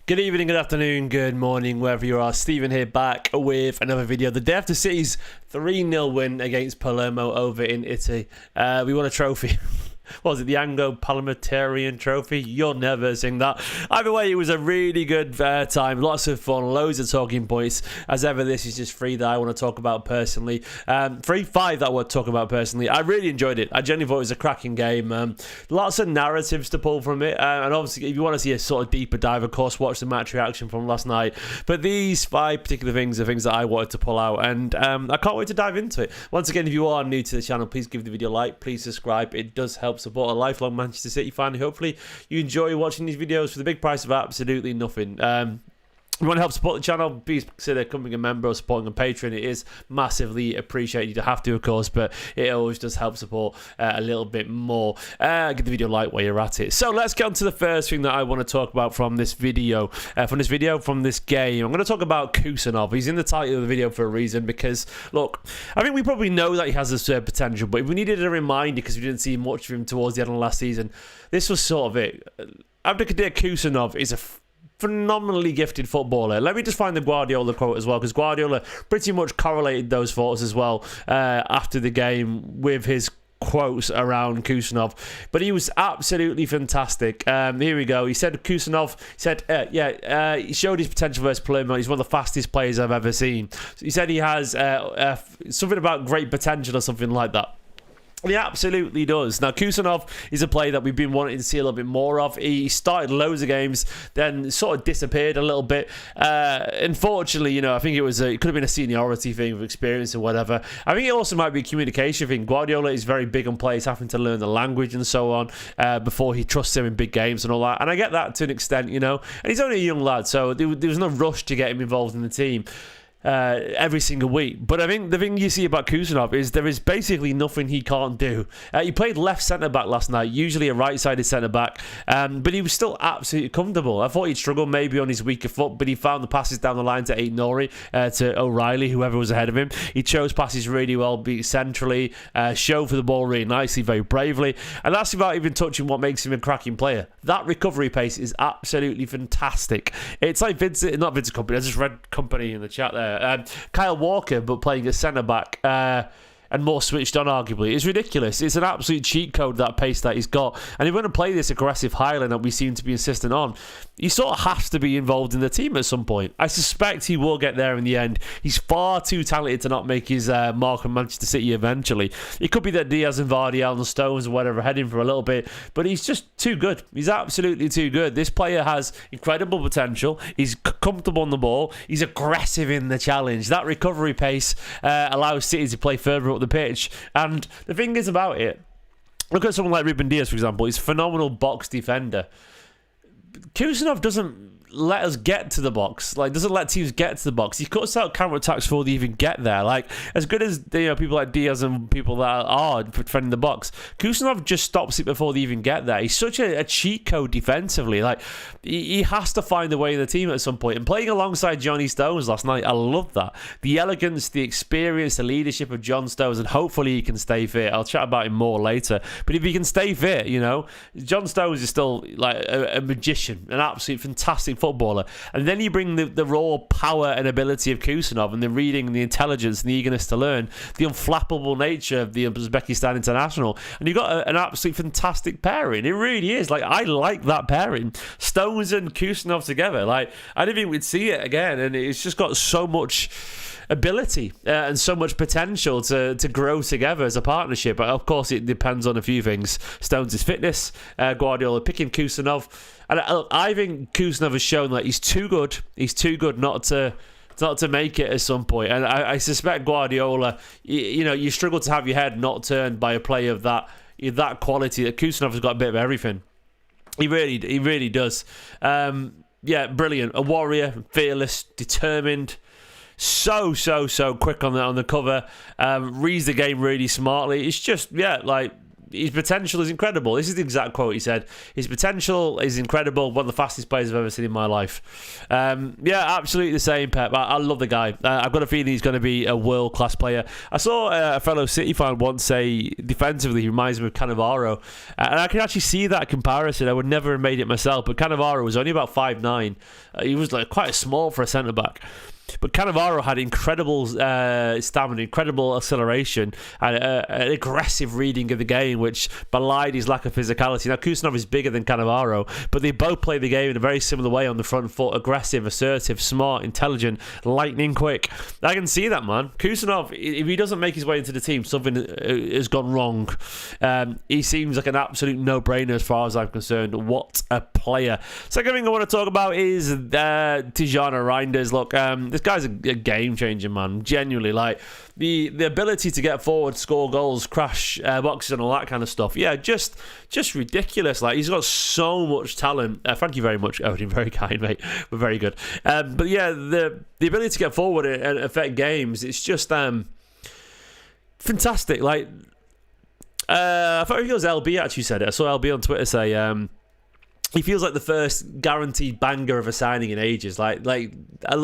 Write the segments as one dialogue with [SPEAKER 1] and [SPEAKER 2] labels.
[SPEAKER 1] Good evening, good afternoon, good morning, wherever you are. Stephen here, back with another video. The day after City's 3-0 win against Palermo over in Italy. We won a trophy. What was it, the Parliamentarian Trophy? You'll never sing that. Either way, it was a really good time. Lots of fun, loads of talking points. As ever, this is just 3 that I want to talk about personally. 5 that I want to talk about personally. I really enjoyed it. I genuinely thought it was a cracking game. Lots of narratives to pull from it. And obviously, if you want to see a sort of deeper dive, of course, watch the match reaction from last night. But these 5 particular things are things that I wanted to pull out. And I can't wait to dive into it. Once again, if you are new to the channel, please give the video a like. Please subscribe. It does help support a lifelong Manchester City fan. Hopefully you enjoy watching these videos for the big price of absolutely nothing. If you want to help support the channel, please consider becoming a member or supporting on Patreon. It is massively appreciated. You don't have to, of course, but it always does help support a little bit more. Give the video a like while you're at it. So let's get on to the first thing that I want to talk about from this video. From this game. I'm going to talk about Kusenov. He's in the title of the video for a reason because, look, I think we probably know that he has this potential, but if we needed a reminder because we didn't see much of him towards the end of last season, this was sort of it. Abdelkader Kusenov is a phenomenally gifted footballer. Let me just find the Guardiola quote as well, because Guardiola pretty much correlated those thoughts as well after the game with his quotes around Khusanov, but he was absolutely fantastic. Here we go. He said Kusenov said he showed his potential versus Palermo. He's one of the fastest players I've ever seen. He said he has something about great potential or something like that. He absolutely does. Now, Kusenov is a player that we've been wanting to see a little bit more of. He started loads of games, then sort of disappeared a little bit. Unfortunately, I think it could have been a seniority thing with experience or whatever. I think it also might be a communication thing. Guardiola is very big on players having to learn the language and so on before he trusts him in big games and all that. And I get that to an extent, And he's only a young lad, so there was no rush to get him involved in the team every single week. But I think the thing you see about Kusenov is there is basically nothing he can't do. He played left centre-back last night, usually a right-sided centre-back, but he was still absolutely comfortable. I thought he'd struggle maybe on his weaker foot, but he found the passes down the line to ait-nouri, to O'Reilly, whoever was ahead of him. He chose passes really well, beat centrally, showed for the ball really nicely, very bravely, and that's without even touching what makes him a cracking player. That recovery pace is absolutely fantastic. It's like Vincent Kompany, I just read Kompany in the chat there. Kyle Walker, but playing a centre-back and more switched on, arguably. It's ridiculous. It's an absolute cheat code, that pace that he's got. And if we're going to play this aggressive Highland that we seem to be insisting on, he sort of has to be involved in the team at some point. I suspect he will get there in the end. He's far too talented to not make his mark on Manchester City eventually. It could be that Diaz and Vardy, and Stones, or whatever, heading for a little bit, but he's just too good. He's absolutely too good. This player has incredible potential. He's comfortable on the ball. He's aggressive in the challenge. That recovery pace allows City to play further up the pitch. And the thing is about it, look at someone like Rinders, for example. He's a phenomenal box defender. Kusenov doesn't let us get to the box, doesn't let teams get to the box. He cuts out counter-attacks before they even get there. As good as people like Diaz and people that are defending the box, Kusenov just stops it before they even get there. He's such a cheat code defensively. He has to find a way in the team at some point. And playing alongside Johnny Stones last night, I love that. The elegance, the experience, the leadership of John Stones, and hopefully he can stay fit. I'll chat about him more later. But if he can stay fit, John Stones is still a magician, an absolute fantastic footballer. And then you bring the raw power and ability of Kusenov, and the reading and the intelligence and the eagerness to learn, the unflappable nature of the Uzbekistan international, and you've got an absolute fantastic pairing. It really is. I like that pairing. Stones and Kusenov together. I didn't think we'd see it again, and it's just got so much ability and so much potential to grow together as a partnership. But of course, it depends on a few things. Stones' fitness, Guardiola picking Kusenov, and I think Kusenov has shown that he's too good. He's too good not to make it at some point. And I suspect Guardiola, you struggle to have your head not turned by a player of that quality. That Kusenov has got a bit of everything. He really does. Brilliant. A warrior, fearless, determined. So quick on the cover. Reads the game really smartly. It's just his potential is incredible. This is the exact quote he said. His potential is incredible. One of the fastest players I've ever seen in my life. Yeah, absolutely the same, Pep. I love the guy. I've got a feeling he's going to be a world-class player. I saw a fellow City fan once say defensively he reminds me of Cannavaro. And I can actually see that comparison. I would never have made it myself, but Cannavaro was only about 5'9". He was like quite small for a centre-back. But Cannavaro had incredible stamina, incredible acceleration, and an aggressive reading of the game, which belied his lack of physicality. Now, Kusenov is bigger than Cannavaro, but they both play the game in a very similar way on the front foot. Aggressive, assertive, smart, intelligent, lightning quick. I can see that, man. Kusenov, if he doesn't make his way into the team, something has gone wrong. He seems like an absolute no-brainer as far as I'm concerned. What a player. Second thing I want to talk about is Tijana Reijnders. Look, this guy's a game changer, man. Genuinely, like the ability to get forward, score goals, crash boxes, and all that kind of stuff. Yeah, just ridiculous. Like, he's got so much talent. Thank you very much, Odin. Very kind, mate. We're very good. But yeah, the ability to get forward and affect games, it's just fantastic. Like, I thought it was LB actually said it. I saw LB on Twitter say he feels like the first guaranteed banger of a signing in ages. Like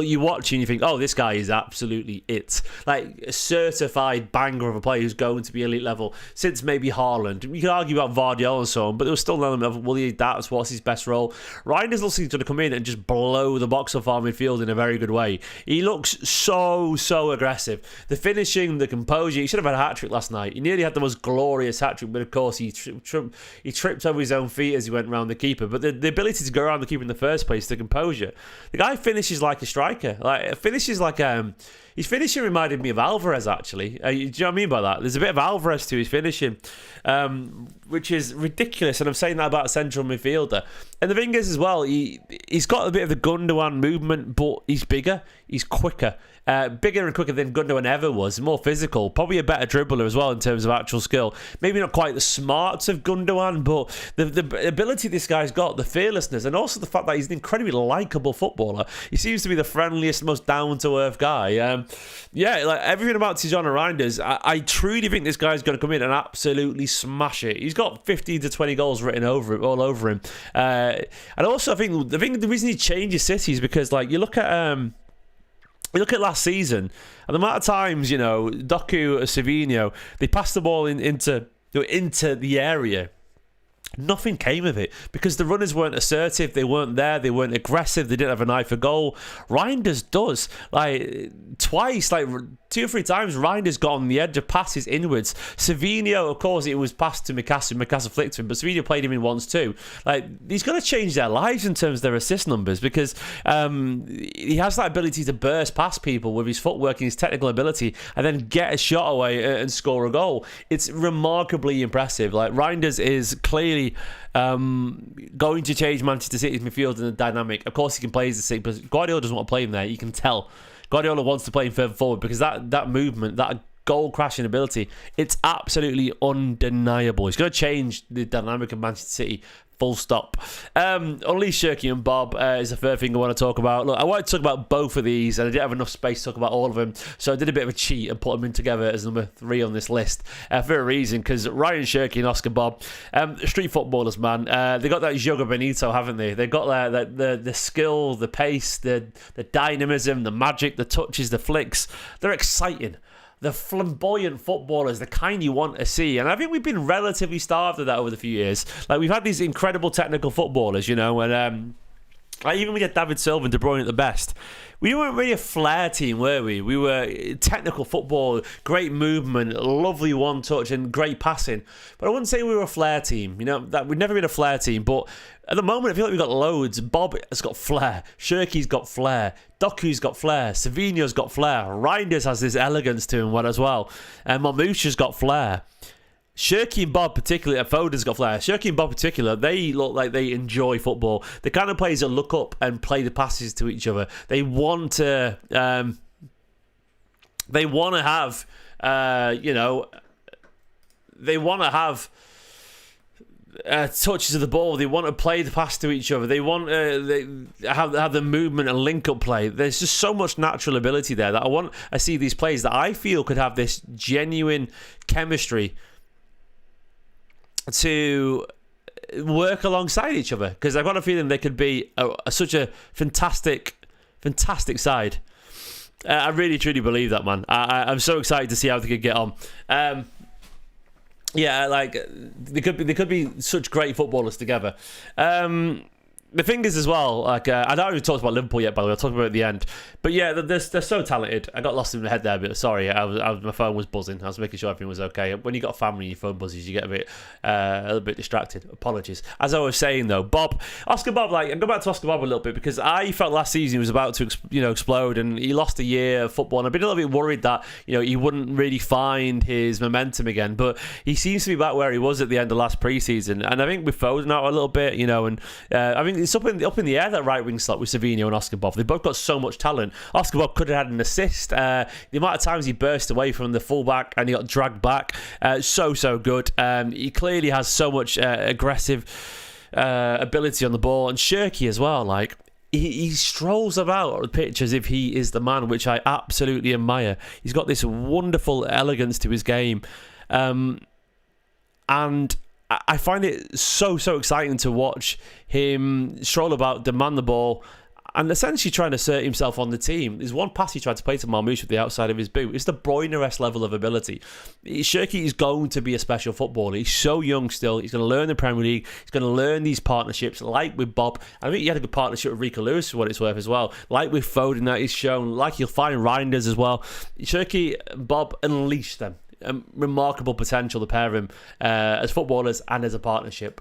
[SPEAKER 1] you watch and you think, oh, this guy is absolutely it. Like a certified banger of a player who's going to be elite level since maybe Haaland. You can argue about Vardiol and so on, but there was still an element of, well, that's what's his best role. Reijnders looks like he's going to come in and just blow the box off our midfield in a very good way. He looks so aggressive. The finishing, the composure. He should have had a hat-trick last night. He nearly had the most glorious hat-trick, but of course he tripped over his own feet as he went around the keeper. But the ability to go around the keeper in the first place, the composure. The guy finishes like a striker. Like finishes like his finishing reminded me of Alvarez actually. Do you know what I mean by that? There's a bit of Alvarez to his finishing, which is ridiculous. And I'm saying that about a central midfielder. And the thing is as well, he's got a bit of the Gundogan movement, but he's bigger, he's quicker. Bigger and quicker than Gundogan ever was, more physical, probably a better dribbler as well in terms of actual skill. Maybe not quite the smarts of Gundogan, but the ability this guy's got, the fearlessness, and also the fact that he's an incredibly likeable footballer. He seems to be the friendliest, most down-to-earth guy. Yeah, like everything about Tijana Reijnders, I truly think this guy's going to come in and absolutely smash it. He's got 15 to 20 goals written all over him. And also, I think the reason he changes City is because, like, you look at last season, and the amount of times, Doku, Savinho, they passed the ball into the area. Nothing came of it because the runners weren't assertive, they weren't there, they weren't aggressive, they didn't have an eye for goal. Reijnders does. Like, twice, like 2 or 3 times, Reijnders got on the edge of passes inwards. Savinho, of course, it was passed to Mukasa, Mukasa flicked him, but Savinho played him in once too. Like, he's going to change their lives in terms of their assist numbers because he has that ability to burst past people with his footwork and his technical ability and then get a shot away and score a goal. It's remarkably impressive. Like, Reijnders is clearly going to change Manchester City's midfield and the dynamic. Of course, he can play as a six, but Guardiola doesn't want to play him there. You can tell. Guardiola wants to play him further forward because that movement, that goal crashing ability, it's absolutely undeniable. He's going to change the dynamic of Manchester City. Full stop. Unleash Shere Bob is the third thing I want to talk about. Look, I wanted to talk about both of these, and I didn't have enough space to talk about all of them, so I did a bit of a cheat and put them in together as number 3 on this list for a reason, because Ryan Shere and Oscar Bob, street footballers, man. They got that Joga Benito, haven't they? They got the skill, the pace, the dynamism, the magic, the touches, the flicks. They're exciting. The flamboyant footballers, the kind you want to see. And I think we've been relatively starved of that over the few years. Like, we've had these incredible technical footballers, and like even we had David Silva and De Bruyne at the best. We weren't really a flair team, were we? We were technical football, great movement, lovely one touch, and great passing. But I wouldn't say we were a flair team. That we've never been a flair team. But at the moment, I feel like we've got loads. Bob has got flair. Sherky's got flair. Doku's got flair. Savinho's got flair. Reijnders has this elegance to him as well. And Marmoush's got flair. Shere and Bob particularly, Foden's got flair. Shere and Bob particular, they look like they enjoy football. The kind of players that look up and play the passes to each other. They want to have, they want to have touches of the ball. They want to play the pass to each other. They want to have the movement and link-up play. There's just so much natural ability there that I see these players that I feel could have this genuine chemistry to work alongside each other, because I've got a feeling they could be such a fantastic side. I really truly believe that, man. I'm so excited to see how they could get on. Yeah, like they could be such great footballers together. The thing is as well, like I don't even talked about Liverpool yet, by the way. I'll talk about it at the end. But yeah, they're so talented. I got lost in my head there, but sorry, my phone was buzzing. I was making sure everything was okay. When you got a family and your phone buzzes, you get a little bit distracted. Apologies. As I was saying though, Oscar Bob, like, I'll go back to Oscar Bob a little bit, because I felt last season he was about to explode, and he lost a year of football, and I've been a little bit worried that he wouldn't really find his momentum again. But he seems to be back where he was at the end of last pre-season, and I think with Foden out a little bit, and I think it's up in the air, that right wing slot with Savinho and Oscar Bob. They both got so much talent. Oscar Bob could have had an assist. The amount of times he burst away from the fullback and he got dragged back, so good. He clearly has so much aggressive ability on the ball, and Shirky as well. Like he strolls about the pitch as if he is the man, which I absolutely admire. He's got this wonderful elegance to his game, and I find it so exciting to watch him stroll about, demand the ball, and essentially trying to assert himself on the team. There's one pass he tried to play to Marmoush with the outside of his boot. It's the Bruyne-esque level of ability. Shirky is going to be a special footballer. He's so young still. He's going to learn the Premier League. He's going to learn these partnerships, like with Bob. I think he had a good partnership with Rico Lewis, for what it's worth, as well. Like with Foden, that he's shown. Like you'll find Reijnders as well. Shirky, Bob, unleash them. Remarkable potential, the pair of them, as footballers and as a partnership.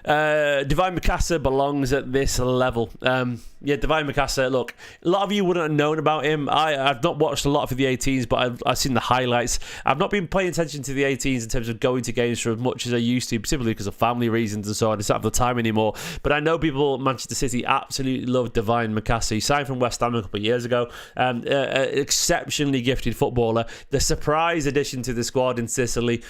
[SPEAKER 1] Divine Mukasa belongs at this level. Divine Mukasa, look, a lot of you wouldn't have known about him. I've not watched a lot of the 18s, but I've seen the highlights. I've not been paying attention to the 18s in terms of going to games for as much as I used to, simply because of family reasons and so on. I just don't have the time anymore. But I know people at Manchester City absolutely love Divine Mukasa. He signed from West Ham a couple of years ago. Exceptionally gifted footballer. The surprise addition to the squad in Sicily.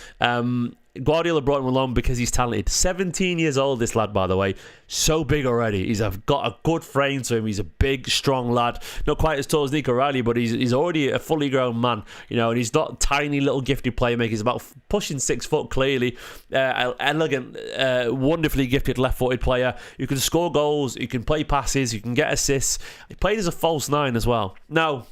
[SPEAKER 1] Guardiola brought him along because he's talented. 17 years old, this lad, by the way. So big already. He's got a good frame to him. He's a big, strong lad. Not quite as tall as Nico Riley, but he's already a fully grown man. And he's not tiny little gifted playmaker. He's about pushing 6 foot, clearly. Elegant, wonderfully gifted left-footed player who can score goals, who can play passes, who can get assists. He played as a false 9 as well. Now,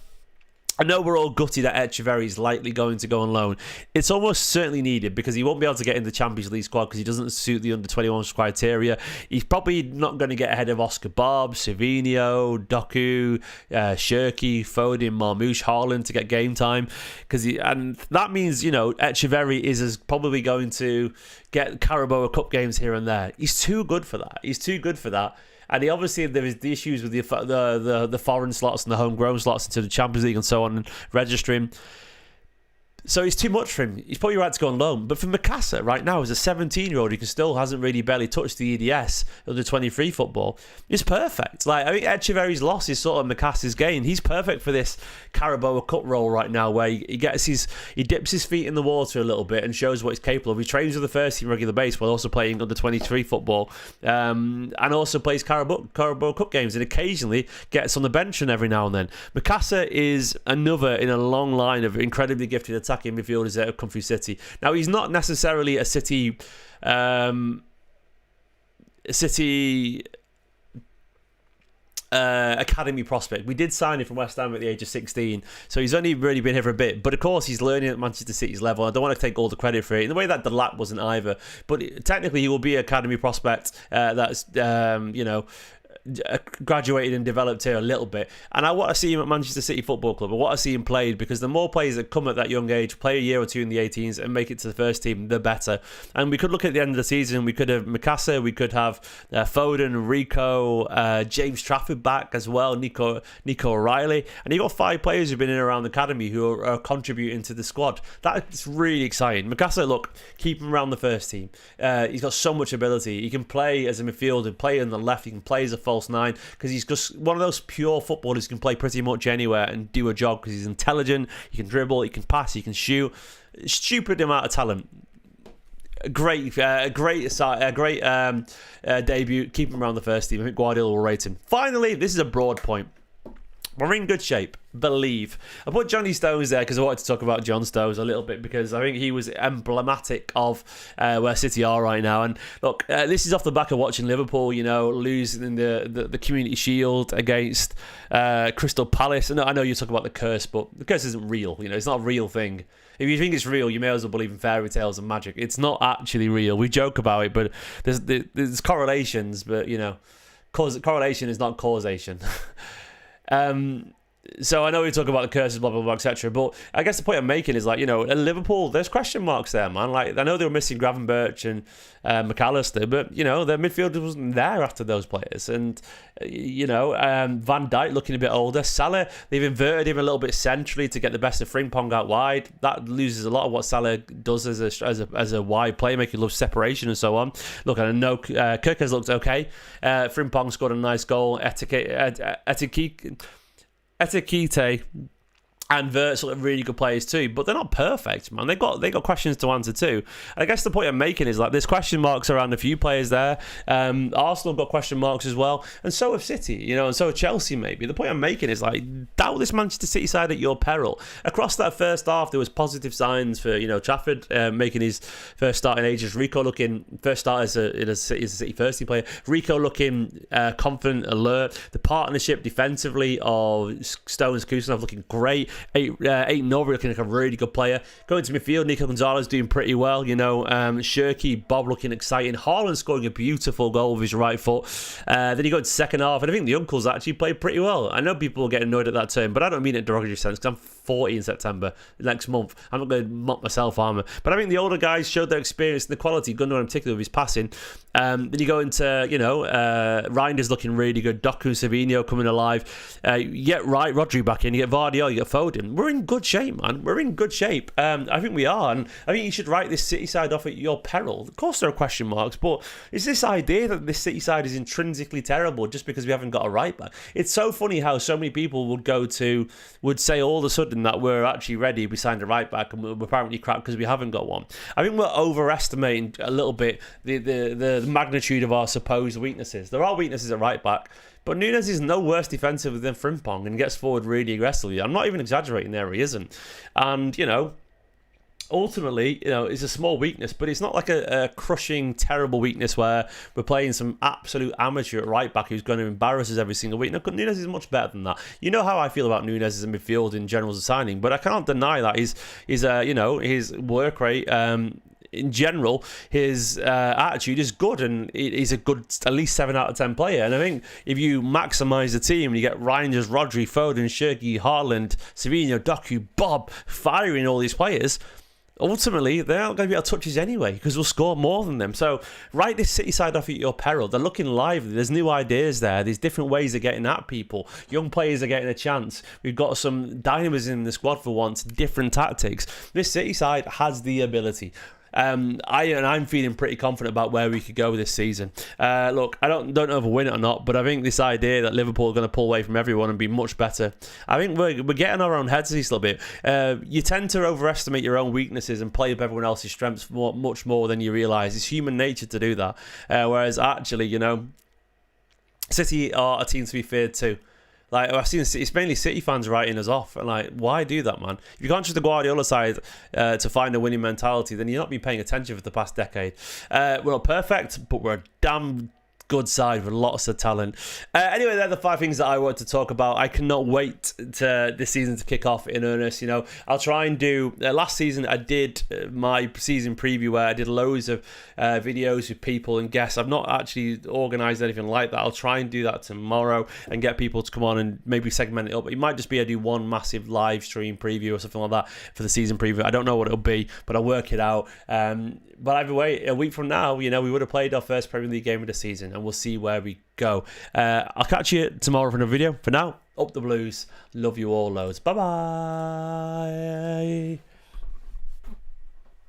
[SPEAKER 1] I know we're all gutted that Echeverry's likely going to go on loan. It's almost certainly needed, because he won't be able to get in the Champions League squad because he doesn't suit the under-21s criteria. He's probably not going to get ahead of Oscar Bob, Savinho, Doku, Shirky, Foden, Marmoush, Haaland to get game time. And that means, Echeverry is probably going to get Carabao Cup games here and there. He's too good for that. And obviously there is the issues with the foreign slots and the homegrown slots into the Champions League and so on, and registering. So it's too much for him. He's probably right to go on loan. But for Mukasa right now, as a 17-year-old who still hasn't really barely touched the EDS, under 23 football, it's perfect. Like, I think Echeverry's loss is sort of Mukasa's gain. He's perfect for this Carabao Cup role right now, where he dips his feet in the water a little bit and shows what he's capable of. He trains with the first team regular base while also playing under 23 football, and also plays Carabao Cup games, and occasionally gets on the bench and every now and then. Mukasa is another in a long line of incredibly gifted attacking midfielders that have come through City. Now, he's not necessarily a City academy prospect. We did sign him from West Ham at the age of 16, so he's only really been here for a bit. But of course, he's learning at Manchester City's level. I don't want to take all the credit for it in the way that Delap wasn't either. But technically, he will be an academy prospect that's graduated and developed here a little bit, and I want to see him at Manchester City Football Club. I want to see him played, because the more players that come at that young age, play a year or two in the 18s and make it to the first team, the better. And we could look at the end of the season, we could have Mukasa, we could have Foden, Rico, James Trafford back as well, Nico O'Reilly, and you've got 5 players who've been in and around the academy who are contributing to the squad. That's really exciting. Mukasa, look, keep him around the first team. He's got so much ability. He can play as a midfielder, play on the left, he can play as a false 9, because he's just one of those pure footballers who can play pretty much anywhere and do a job, because he's intelligent, he can dribble, he can pass, he can shoot. Stupid amount of talent. Great debut. Keep him around the first team. I think Guardiola will rate him. Finally, this is a broad point. We're in good shape, believe. I put Johnny Stones there because I wanted to talk about John Stones a little bit because I think he was emblematic of where City are right now. And look, this is off the back of watching Liverpool, you know, losing the Community Shield against Crystal Palace. And I know you talk about the curse, but the curse isn't real. You know, it's not a real thing. If you think it's real, you may as well believe in fairy tales and magic. It's not actually real. We joke about it, but there's correlations. But you know, correlation is not causation. So I know we talk about the curses, blah, blah, blah, etc. But I guess the point I'm making is, like, you know, at Liverpool, there's question marks there, man. Like, I know they were missing Gravenberch and McAllister, but, you know, their midfield wasn't there after those players. And, you know, Van Dijk looking a bit older. Salah, they've inverted him a little bit centrally to get the best of Frimpong out wide. That loses a lot of what Salah does as a wide playmaker. He loves separation and so on. Look, I know Kirk has looked okay. Frimpong scored a nice goal. Etikite and Verts look really good players too, but they're not perfect, man. They got questions to answer too. And I guess the point I'm making is, like, there's question marks around a few players there. Arsenal have got question marks as well, and so have City, you know, and so have Chelsea maybe. The point I'm making is, like, doubt this Manchester City side at your peril. Across that first half, there was positive signs for, you know, Trafford making his first start in ages. Rico looking first start as a City first team player. Rico looking confident, alert. The partnership defensively of Stones, Kusenov looking great. Ait-nouri looking like a really good player. Going to midfield, Nico Gonzalez doing pretty well, you know. Shere Bob looking exciting. Haaland scoring a beautiful goal with his right foot. Then you go to second half, and I think the uncles actually played pretty well. I know people will get annoyed at that term, but I don't mean it in a derogatory sense, because I'm 40 in September next month. I'm not going to mock myself, armour. But I think the older guys showed their experience and the quality. Gundogan in particular with his passing. Then you go into, you know, Reijnders looking really good. Doku, Savinho coming alive. You get Rodri back in. You get Vardiol. You get Foden. We're in good shape, man. We're in good shape. I think we are. And I think you should write this City side off at your peril. Of course there are question marks, but it's this idea that this City side is intrinsically terrible just because we haven't got a right back. It's so funny how so many people would say all of a sudden that we're actually ready, we signed a right back, and we're apparently crap because we haven't got one. I think we're overestimating a little bit the magnitude of our supposed weaknesses. There are weaknesses at right back, but Núñez is no worse defensively than Frimpong and gets forward really aggressively. I'm not even exaggerating there, he isn't. And, you know, ultimately, you know, it's a small weakness, but it's not like a crushing, terrible weakness where we're playing some absolute amateur at right back who's going to embarrass us every single week. No, Núñez is much better than that. You know how I feel about Núñez as a midfield in general as a signing, but I can't deny that his you know, his work rate, in general, his attitude is good, and he's a good, at least 7 out of 10 player. And I think if you maximise the team, you get Reijnders, Rodri, Foden, Shere, Haaland, Savinho, Doku, Bob, firing all these players, ultimately, they're not going to be able to touch us anyway because we'll score more than them. So write this City side off at your peril. They're looking lively. There's new ideas there. There's different ways of getting at people. Young players are getting a chance. We've got some dynamism in the squad for once, different tactics. This City side has the ability. I'm feeling pretty confident about where we could go this season. Look, I don't know if we'll win it or not, but I think this idea that Liverpool are going to pull away from everyone and be much better, I think we're getting our own heads a little bit. You tend to overestimate your own weaknesses and play up everyone else's strengths much more than you realise. It's human nature to do that. Whereas actually, you know, City are a team to be feared too. Like, I've seen it's mainly City fans writing us off, and like, why do that, man? If you can't trust the Guardiola side to find a winning mentality, then you're not been paying attention for the past decade. We're not perfect, but we're a damn good side with lots of talent. Anyway, they're the 5 things that I wanted to talk about. I cannot wait to this season to kick off in earnest. You know, I'll try and do. Last season, I did my season preview where I did loads of videos with people and guests. I've not actually organised anything like that. I'll try and do that tomorrow and get people to come on and maybe segment it up. It might just be I do one massive live stream preview or something like that for the season preview. I don't know what it'll be, but I'll work it out. But either way, a week from now, you know, we would have played our first Premier League game of the season, and we'll see where we go. I'll catch you tomorrow for another video. For now, up the Blues. Love you all loads. Bye-bye.